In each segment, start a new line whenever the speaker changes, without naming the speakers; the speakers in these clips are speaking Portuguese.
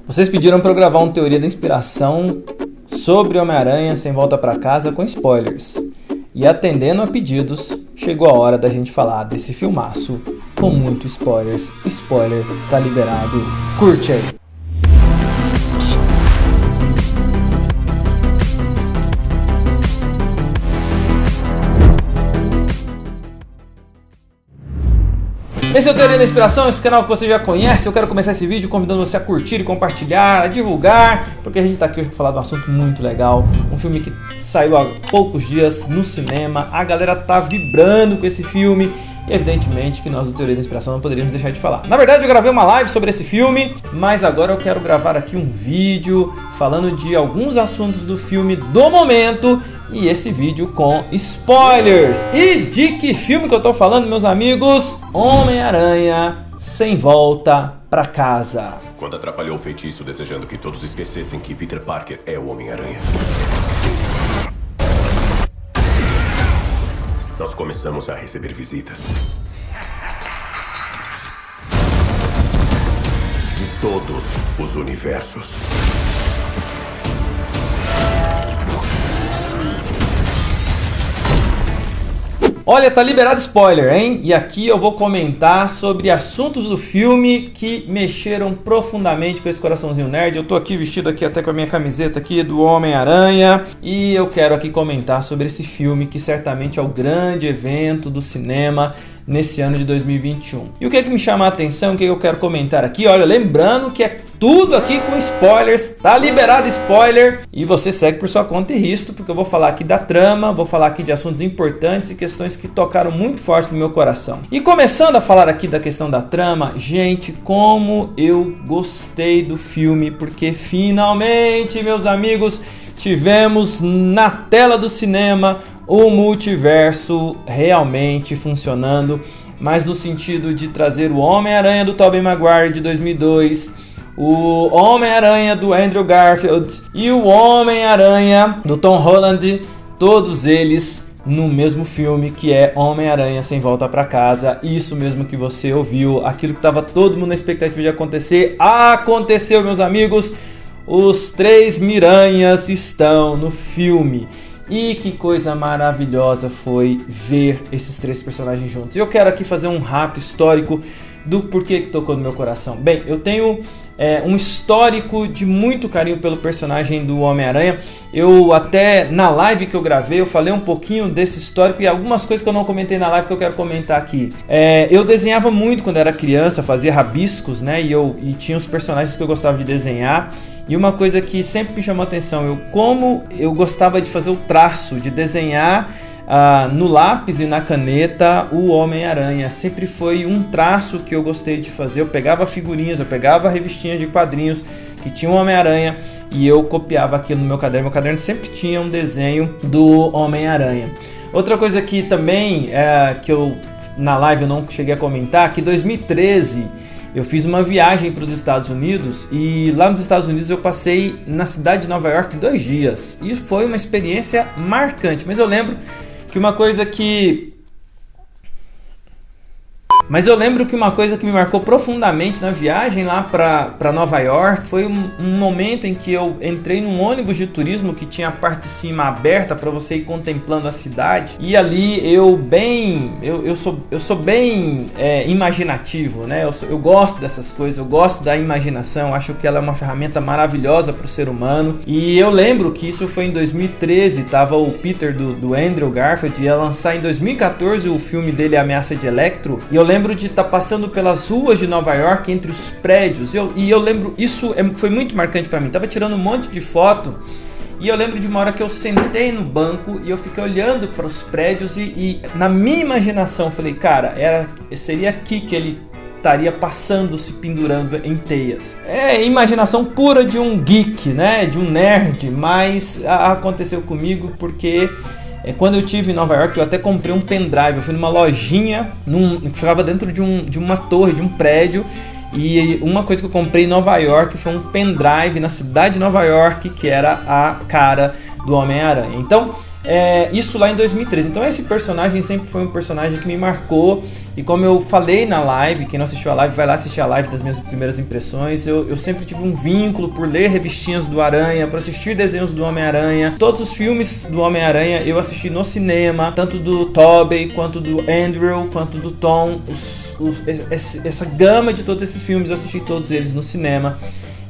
Vocês pediram para eu gravar uma teoria da inspiração sobre Homem-Aranha Sem Volta para Casa com spoilers. E atendendo a pedidos, chegou a hora da gente falar desse filmaço com muitos spoilers. Spoiler tá liberado. Curte aí! Esse é o Teoria da Inspiração, esse canal que você já conhece. Eu quero começar esse vídeo convidando você a curtir e compartilhar, a divulgar, porque a gente está aqui hoje para falar de um assunto muito legal. Um filme que saiu há poucos dias no cinema, a galera tá vibrando com esse filme e evidentemente que nós do Teoria da Inspiração não poderíamos deixar de falar. Na verdade eu gravei uma live sobre esse filme, mas agora eu quero gravar aqui um vídeo falando de alguns assuntos do filme do momento. E esse vídeo com spoilers. E de que filme que eu tô falando, meus amigos? Homem-Aranha Sem Volta pra Casa.
Quando atrapalhou o feitiço desejando que todos esquecessem que Peter Parker é o Homem-Aranha. Nós começamos a receber visitas. De todos os universos.
Olha, tá liberado spoiler, hein? E aqui eu vou comentar sobre assuntos do filme que mexeram profundamente com esse coraçãozinho nerd. Eu tô aqui vestido aqui até com a minha camiseta aqui do Homem-Aranha. E eu quero aqui comentar sobre esse filme que certamente é o grande evento do cinema nesse ano de 2021. E o que é que me chama a atenção, o que eu quero comentar aqui? Olha, lembrando que é tudo aqui com spoilers, tá liberado spoiler e você segue por sua conta e risco, porque eu vou falar aqui da trama, vou falar aqui de assuntos importantes e questões que tocaram muito forte no meu coração. E começando a falar aqui da questão da trama, gente, como eu gostei do filme, porque finalmente, meus amigos, tivemos na tela do cinema o multiverso realmente funcionando, mas no sentido de trazer o Homem-Aranha do Tobey Maguire de 2002, o Homem-Aranha do Andrew Garfield e o Homem-Aranha do Tom Holland, todos eles no mesmo filme, que é Homem-Aranha Sem Volta pra Casa. Isso mesmo que você ouviu, aquilo que estava todo mundo na expectativa de acontecer, aconteceu, meus amigos. Os três Miranhas estão no filme. E que coisa maravilhosa foi ver esses três personagens juntos. Eu quero aqui fazer um rápido histórico do porquê que tocou no meu coração. Bem, eu tenho um histórico de muito carinho pelo personagem do Homem-Aranha. Eu até na live que eu gravei, eu falei um pouquinho desse histórico e algumas coisas que eu não comentei na live que eu quero comentar aqui. Eu desenhava muito quando era criança, fazia rabiscos, né? E tinha os personagens que eu gostava de desenhar. E uma coisa que sempre me chamou a atenção, como eu gostava de fazer o traço, de desenhar no lápis e na caneta o Homem-Aranha. Sempre foi um traço que eu gostei de fazer. Eu pegava figurinhas, eu pegava revistinhas de quadrinhos que tinham o Homem-Aranha e eu copiava aquilo no meu caderno. Meu caderno sempre tinha um desenho do Homem-Aranha. Outra coisa que também, que eu na live eu não cheguei a comentar, que em 2013... eu fiz uma viagem para os Estados Unidos e lá nos Estados Unidos eu passei na cidade de Nova York 2 dias. E foi uma experiência marcante, mas eu lembro que uma coisa que me marcou profundamente na viagem lá para Nova York foi um momento em que eu entrei num ônibus de turismo que tinha a parte de cima aberta para você ir contemplando a cidade. E ali eu sou bem imaginativo, né? Eu gosto dessas coisas, eu gosto da imaginação, acho que ela é uma ferramenta maravilhosa para o ser humano. E eu lembro que isso foi em 2013, tava o Peter do Andrew Garfield, ia lançar em 2014 o filme dele Ameaça de Electro, e eu lembro de estar passando pelas ruas de Nova York, entre os prédios, e eu lembro, isso foi muito marcante para mim, tava tirando um monte de foto, e eu lembro de uma hora que eu sentei no banco e eu fiquei olhando para os prédios e na minha imaginação eu falei, cara, seria aqui que ele estaria passando, se pendurando em teias. É imaginação pura de um geek, né, de um nerd, mas aconteceu comigo porque quando eu estive em Nova York, eu até comprei um pendrive. Eu fui numa lojinha que ficava dentro de uma torre, de um prédio. E uma coisa que eu comprei em Nova York foi um pendrive na cidade de Nova York, que era a cara do Homem-Aranha. Então, Isso lá em 2013. Então esse personagem sempre foi um personagem que me marcou. E como eu falei na live, quem não assistiu a live, vai lá assistir a live das minhas primeiras impressões. Eu sempre tive um vínculo por ler revistinhas do Aranha, por assistir desenhos do Homem-Aranha. Todos os filmes do Homem-Aranha eu assisti no cinema, tanto do Tobey, quanto do Andrew, quanto do Tom. Essa gama de todos esses filmes, eu assisti todos eles no cinema.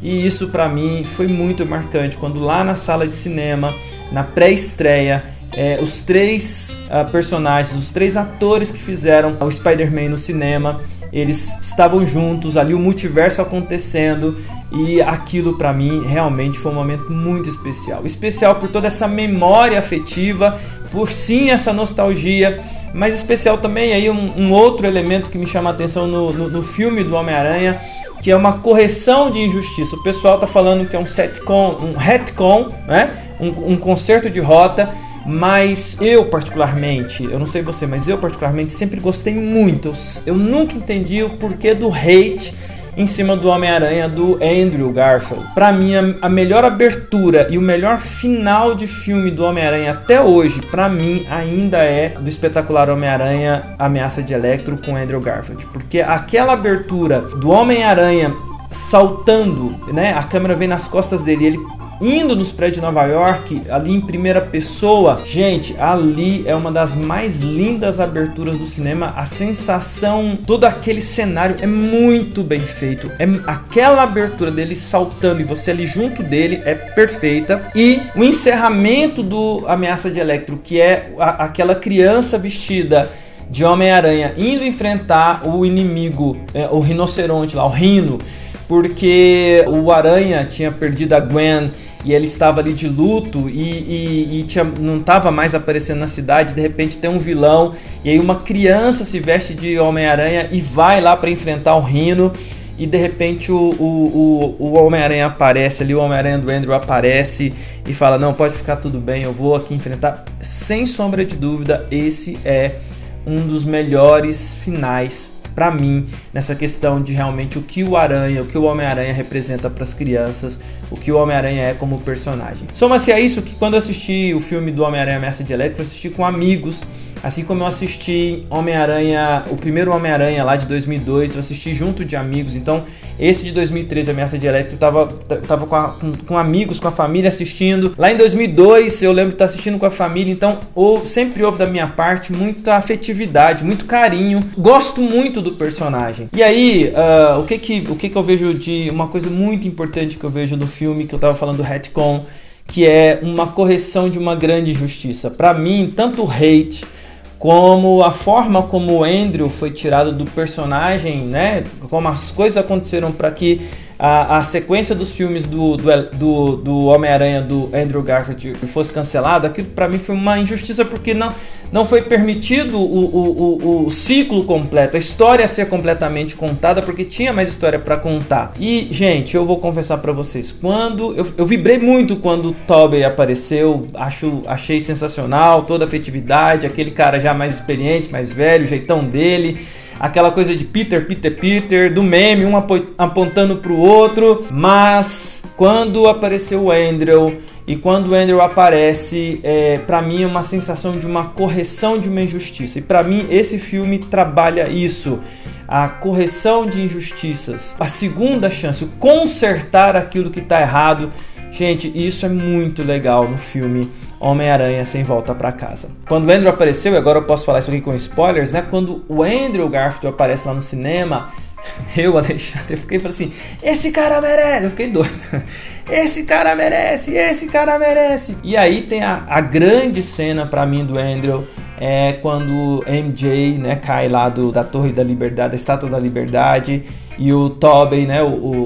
E isso pra mim foi muito marcante, quando lá na sala de cinema, na pré-estreia, os três personagens, os três atores que fizeram o Spider-Man no cinema, eles estavam juntos, ali o multiverso acontecendo, e aquilo pra mim realmente foi um momento muito especial. Especial por toda essa memória afetiva, por sim essa nostalgia, mas especial também aí um outro elemento que me chama a atenção no filme do Homem-Aranha, que é uma correção de injustiça. O pessoal tá falando que é um retcon, né? Um conserto de rota. Mas eu particularmente, eu não sei você, mas eu particularmente sempre gostei muito. Eu nunca entendi o porquê do hate em cima do Homem-Aranha do Andrew Garfield. Pra mim, a melhor abertura e o melhor final de filme do Homem-Aranha até hoje, pra mim, ainda é do espetacular Homem-Aranha Ameaça de Electro com Andrew Garfield. Porque aquela abertura do Homem-Aranha saltando, né? A câmera vem nas costas dele, ele indo nos prédios de Nova York, ali em primeira pessoa. Gente, ali é uma das mais lindas aberturas do cinema. A sensação, todo aquele cenário é muito bem feito. Aquela abertura dele saltando e você ali junto dele é perfeita. E o encerramento do Ameaça de Electro, que é aquela criança vestida de Homem-Aranha indo enfrentar o inimigo, o rinoceronte lá, o Rino, porque o Aranha tinha perdido a Gwen e ele estava ali de luto e não estava mais aparecendo na cidade. De repente tem um vilão e aí uma criança se veste de Homem-Aranha e vai lá para enfrentar o Rino, e de repente o Homem-Aranha aparece ali, o Homem-Aranha do Andrew aparece e fala: não, pode ficar tudo bem, eu vou aqui enfrentar. Sem sombra de dúvida, esse é um dos melhores finais pra mim, nessa questão de realmente o que o Homem-Aranha representa para as crianças, o que o Homem-Aranha é como personagem. Soma-se a isso que quando eu assisti o filme do Homem-Aranha Ameaça de Electro, eu assisti com amigos, assim como eu assisti Homem-Aranha, o primeiro Homem-Aranha lá de 2002, eu assisti junto de amigos. Então esse de 2013, Ameaça de Electro, tava com amigos, com a família assistindo. Lá em 2002 eu lembro de estar assistindo com a família, então sempre houve da minha parte muita afetividade, muito carinho, gosto muito do personagem. E aí, o que eu vejo de uma coisa muito importante que eu vejo no filme, que eu tava falando do retcon, que é uma correção de uma grande injustiça. Pra mim, tanto o hate como a forma como o Andrew foi tirado do personagem, né? Como as coisas aconteceram para que a sequência dos filmes do Homem-Aranha do Andrew Garfield fosse cancelado, aquilo para mim foi uma injustiça, porque não foi permitido o ciclo completo, a história ser completamente contada, porque tinha mais história para contar. E, gente, eu vou confessar para vocês, quando eu vibrei muito quando o Tobey apareceu, achei sensacional, toda a afetividade, aquele cara já mais experiente, mais velho, o jeitão dele, aquela coisa de Peter, do meme, um apontando pro outro. Mas quando apareceu o Andrew, e quando o Andrew aparece, pra mim é uma sensação de uma correção de uma injustiça. E pra mim esse filme trabalha isso, a correção de injustiças, a segunda chance, o consertar aquilo que tá errado. Gente, isso é muito legal no filme Homem-Aranha Sem Volta Pra Casa. Quando o Andrew apareceu, e agora eu posso falar isso aqui com spoilers, né? Quando o Andrew Garfield aparece lá no cinema, Alexandre, eu falei assim: esse cara merece! Eu fiquei doido. Esse cara merece! E aí tem a grande cena pra mim do Andrew, quando MJ, né, cai lá da Torre da Liberdade, da Estátua da Liberdade, e o Tobey, né,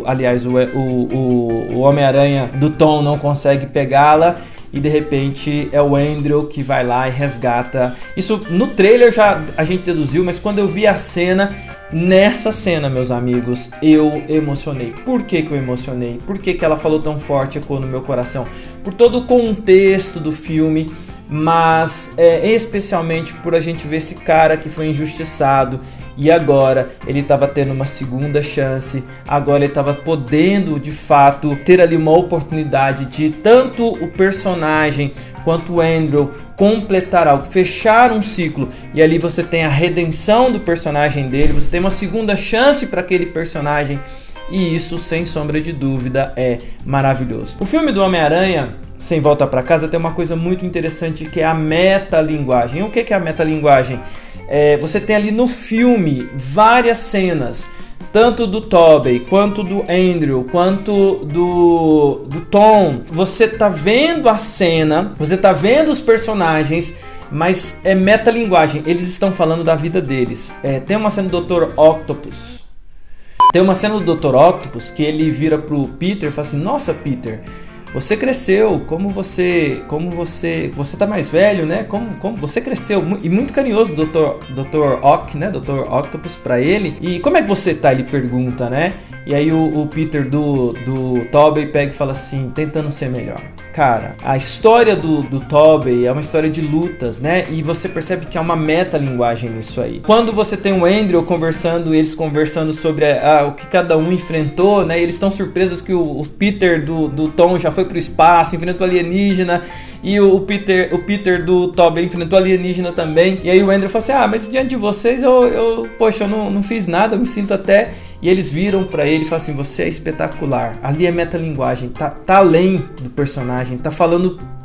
aliás, o Homem-Aranha do Tom não consegue pegá-la, e de repente é o Andrew que vai lá e resgata. Isso no trailer já a gente deduziu, mas quando eu vi a cena, nessa cena, meus amigos, eu emocionei. Por que eu emocionei? Por que ela falou tão forte, ecoou no meu coração? Por todo o contexto do filme, mas especialmente por a gente ver esse cara que foi injustiçado, e agora ele estava tendo uma segunda chance, agora ele estava podendo de fato ter ali uma oportunidade de tanto o personagem quanto o Andrew completar algo, fechar um ciclo, e ali você tem a redenção do personagem dele, você tem uma segunda chance para aquele personagem, e isso sem sombra de dúvida é maravilhoso. O filme do Homem-Aranha Sem Volta Pra Casa tem uma coisa muito interessante, que é a metalinguagem. O que é a metalinguagem? Você tem ali no filme várias cenas, tanto do Tobey, quanto do Andrew, quanto do Tom. Você tá vendo a cena, você tá vendo os personagens, mas é metalinguagem, eles estão falando da vida deles. Tem uma cena do Dr. Octopus. Tem uma cena do Dr. Octopus que ele vira pro Peter e fala assim: nossa, Peter, você cresceu, você tá mais velho, né? Como você cresceu, e muito carinhoso do Dr. Ock, né? Dr. Octopus pra ele. E como é que você tá? Ele pergunta, né? E aí o Peter do Tobey pega e fala assim, tentando ser melhor. Cara, a história do Tobey é uma história de lutas, né? E você percebe que há uma metalinguagem nisso aí. Quando você tem o Andrew eles conversando sobre o que cada um enfrentou, né? Eles estão surpresos que o Peter do Tom já foi pro espaço, enfrentou alienígena, e o Peter do Tobey enfrentou alienígena também. E aí o Andrew fala assim, mas diante de vocês eu não fiz nada, eu me sinto até... E eles viram pra ele e falam assim, você é espetacular. Ali é metalinguagem, tá além do personagem,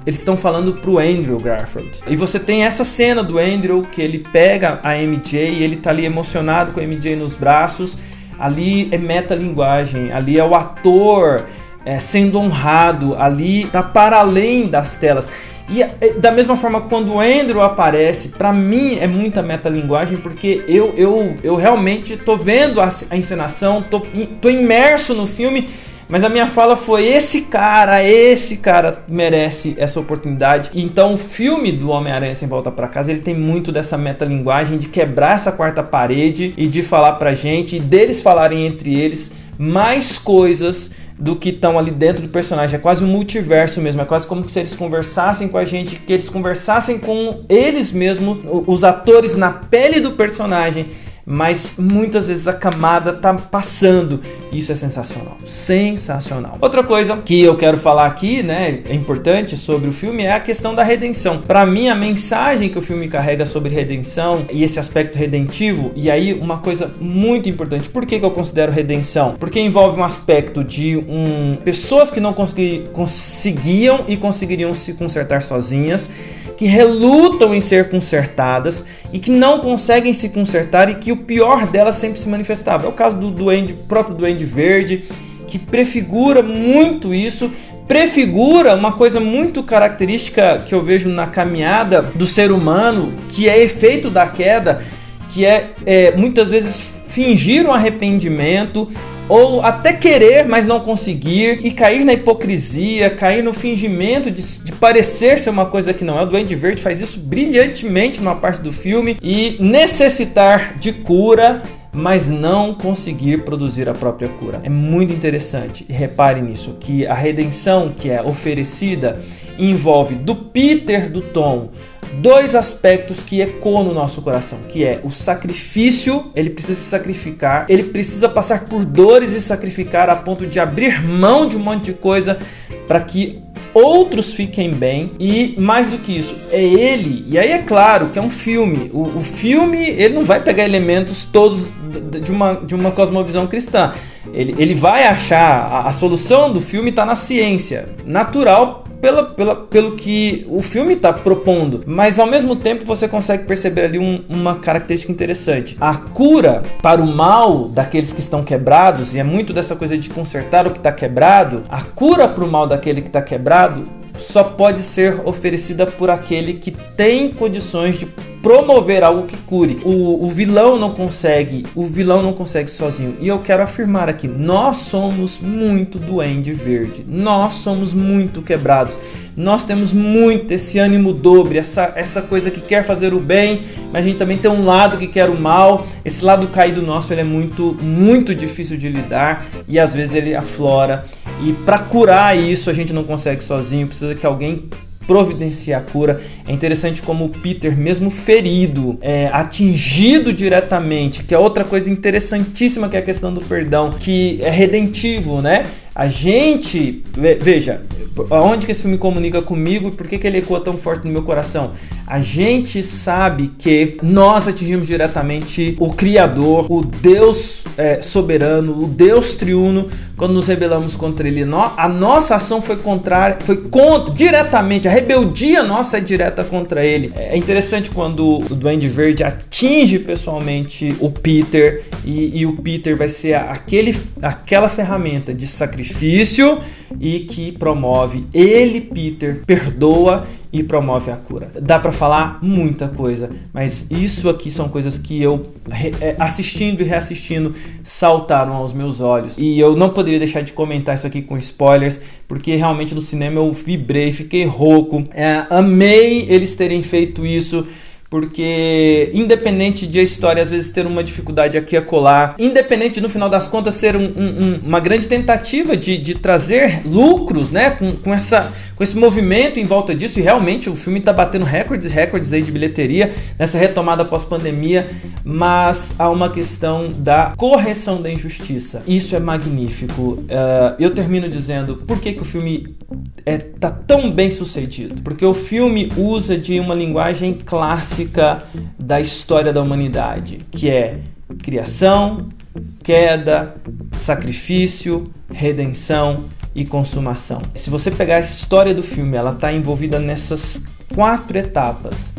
eles estão falando pro Andrew Garfield. E você tem essa cena do Andrew, que ele pega a MJ e ele tá ali emocionado com a MJ nos braços. Ali é metalinguagem, ali é o ator sendo honrado, ali tá para além das telas. E da mesma forma, quando o Andrew aparece, pra mim é muita metalinguagem, porque eu realmente tô vendo a encenação, tô imerso no filme, mas a minha fala foi, esse cara merece essa oportunidade. Então o filme do Homem-Aranha Sem Volta Pra Casa, ele tem muito dessa metalinguagem, de quebrar essa quarta parede e de falar pra gente, e deles falarem entre eles mais coisas do que estão ali dentro do personagem. É quase um multiverso mesmo, é quase como se eles conversassem com a gente, que eles conversassem com eles mesmos, os atores na pele do personagem, mas muitas vezes a camada tá passando. Isso é sensacional, sensacional. Outra coisa que eu quero falar aqui, né, é importante sobre o filme, é a questão da redenção. Para mim, a mensagem que o filme carrega sobre redenção e esse aspecto redentivo, e aí uma coisa muito importante. Por que eu considero redenção? Porque envolve um aspecto de pessoas que não conseguiam e conseguiriam se consertar sozinhas, que relutam em ser consertadas e que não conseguem se consertar, e que o pior delas sempre se manifestava. É o caso do próprio Duende Verde, que prefigura muito isso, prefigura uma coisa muito característica que eu vejo na caminhada do ser humano, que é efeito da queda, que muitas vezes fingir um arrependimento, ou até querer, mas não conseguir, e cair na hipocrisia, cair no fingimento de parecer ser uma coisa que não é. O Duende Verde faz isso brilhantemente numa parte do filme, e necessitar de cura, mas não conseguir produzir a própria cura. É muito interessante, e repare nisso, que a redenção que é oferecida envolve do Peter, do Tom, dois aspectos que ecoam no nosso coração, que é o sacrifício. Ele precisa se sacrificar, ele precisa passar por dores e sacrificar a ponto de abrir mão de um monte de coisa para que outros fiquem bem. E mais do que isso, é ele, e aí é claro que é um filme, o filme ele não vai pegar elementos todos de uma cosmovisão cristã, ele vai achar, a solução do filme está na ciência natural, pelo que o filme está propondo, mas ao mesmo tempo você consegue perceber ali uma característica interessante. A cura para o mal daqueles que estão quebrados, e é muito dessa coisa de consertar o que está quebrado, a cura para o mal daquele que está quebrado só pode ser oferecida por aquele que tem condições de promover algo que cure. O vilão não consegue sozinho. E eu quero afirmar aqui, nós somos muito Duende Verde, nós somos muito quebrados, nós temos muito esse ânimo dobre, essa coisa que quer fazer o bem, mas a gente também tem um lado que quer o mal. Esse lado caído nosso, ele é muito, muito difícil de lidar, e às vezes ele aflora, e para curar isso a gente não consegue sozinho, precisa que alguém providencia a cura. É interessante como o Peter, mesmo ferido, atingido diretamente, que é outra coisa interessantíssima, que é a questão do perdão, que é redentivo, né? A gente, veja, aonde que esse filme comunica comigo e por que ele ecoa tão forte no meu coração? A gente sabe que nós atingimos diretamente o Criador, o Deus soberano, o Deus triuno, quando nos rebelamos contra Ele. A nossa ação foi contra, diretamente, a rebeldia nossa é direta contra Ele. É interessante quando o Duende Verde atinge pessoalmente o Peter e o Peter vai ser aquela ferramenta de sacrifício e que promove, Peter, perdoa e promove a cura. Dá pra falar muita coisa, mas isso aqui são coisas que eu, assistindo e reassistindo, saltaram aos meus olhos. E eu não poderia deixar de comentar isso aqui com spoilers, porque realmente no cinema eu vibrei, fiquei rouco. Amei eles terem feito isso, porque independente de a história às vezes ter uma dificuldade aqui e acolá, independente de no final das contas ser uma grande tentativa de trazer lucros, né, com esse movimento em volta disso, e realmente o filme está batendo recordes aí de bilheteria nessa retomada pós-pandemia, mas há uma questão da correção da injustiça. Isso é magnífico. Eu termino dizendo por que o filme tá tão bem sucedido, porque o filme usa de uma linguagem clássica da história da humanidade, que é criação, queda, sacrifício, redenção e consumação. Se você pegar a história do filme, ela está envolvida nessas 4 etapas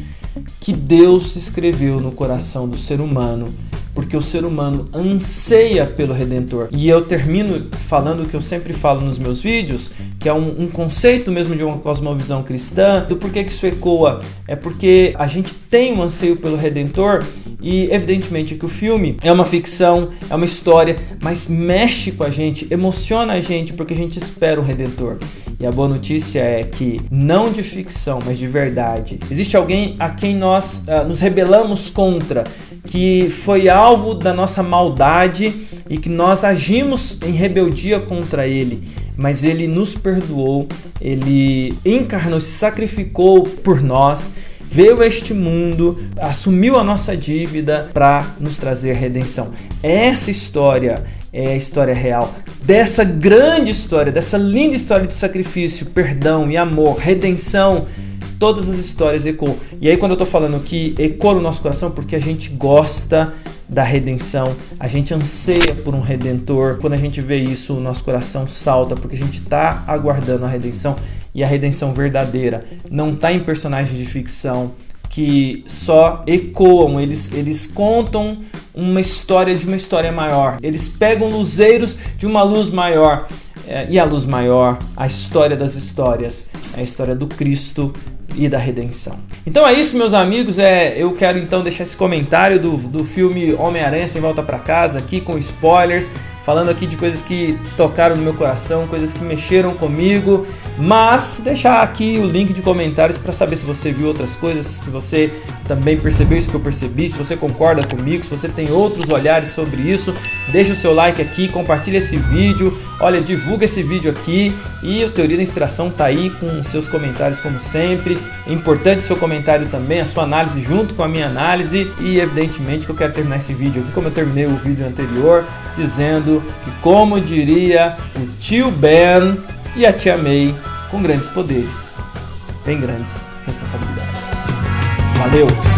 que Deus escreveu no coração do ser humano, porque o ser humano anseia pelo Redentor. E eu termino falando o que eu sempre falo nos meus vídeos, que é um conceito mesmo de uma cosmovisão cristã, do porquê que isso ecoa. É porque a gente tem um anseio pelo Redentor e evidentemente que o filme é uma ficção, é uma história, mas mexe com a gente, emociona a gente, porque a gente espera o Redentor. E a boa notícia é que não de ficção, mas de verdade, existe alguém a quem nós nos rebelamos contra, que foi alvo da nossa maldade e que nós agimos em rebeldia contra ele, mas ele nos perdoou, ele encarnou, se sacrificou por nós, veio a este mundo, assumiu a nossa dívida para nos trazer redenção. Essa história é a história real dessa grande história, dessa linda história de sacrifício, perdão e amor, redenção. Todas as histórias ecoam. E aí quando eu tô falando que ecoa no nosso coração, porque a gente gosta da redenção, a gente anseia por um Redentor. Quando a gente vê isso, o nosso coração salta, porque a gente tá aguardando a redenção, e a redenção verdadeira não tá em personagens de ficção que só ecoam, eles contam uma história de uma história maior, eles pegam luzeiros de uma luz maior, e a luz maior, a história das histórias, é a história do Cristo e da redenção. Então é isso, meus amigos, eu quero então deixar esse comentário do filme Homem-Aranha Sem Volta Pra Casa aqui com spoilers, falando aqui de coisas que tocaram no meu coração, coisas que mexeram comigo, mas deixar aqui o link de comentários para saber se você viu outras coisas, se você também percebeu isso que eu percebi, se você concorda comigo, se você tem outros olhares sobre isso. Deixa o seu like aqui, compartilha esse vídeo, olha, divulga esse vídeo aqui, e o Teoria da Inspiração tá aí com seus comentários como sempre. É importante o seu comentário também, a sua análise junto com a minha análise, e evidentemente que eu quero terminar esse vídeo aqui como eu terminei o vídeo anterior, dizendo que, como diria o tio Ben e a tia May, com grandes poderes, bem grandes responsabilidades. Valeu!